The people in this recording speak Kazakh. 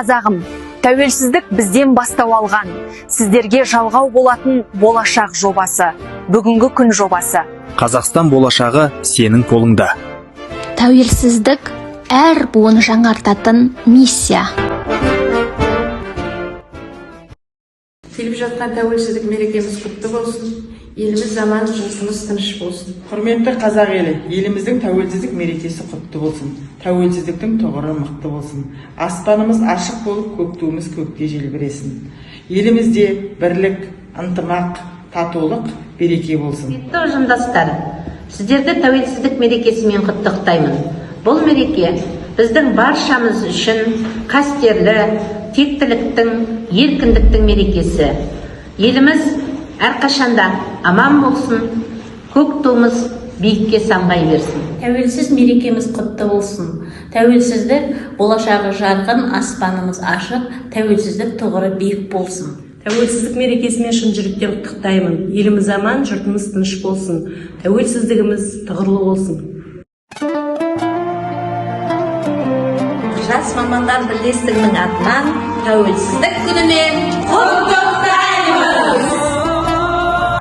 Қазағым, тәуелсіздік бізден бастау алған, сіздерге жалғау болатын болашақ жобасы, бүгінгі күн жобасы. Қазақстан болашағы сенің қолыңда. Тәуелсіздік әр буын жаңартатын миссия. Келіп жатқан тәуелсіздік мерекеміз құтты болсын. Еліміз заман, жұртымыз тыныш болсын. Құрметті қазақ елі, еліміздің тәуелсіздік мерекесі құтты болсын. Тәуелсіздіктің тұғыры мықты болсын. Аспанымыз ашық болып, көк туымыз көкте желбіресін. Елімізде бірлік, ынтымақ, татулық, береке болсын. Құрметті ұжымдастар, сіздерді тәуелсіздік мерекесімен құттықтаймын. Бұл мереке біздің баршамыз үшін қастерлі, тектіліктің, еркіндіктің мерекесі. Еліміз әрқашанда аман болсын, көк туымыз биікке самғай берсін. Тәуелсіз мерекеміз құтты болсын. Тәуелсіздік болашағы жарқын, аспанымыз ашық, тәуелсіздік тұғыры биік болсын. Тәуелсіздік мерекесімен шын жүректен құттықтаймын. Еліміз аман, жұртымыз тыныш болсын. Тәуелсіздігіміз тұғырлы болсын. Жас мамандар бірлестігінің атынан тәуелсіздік күнімен құттықтаймын.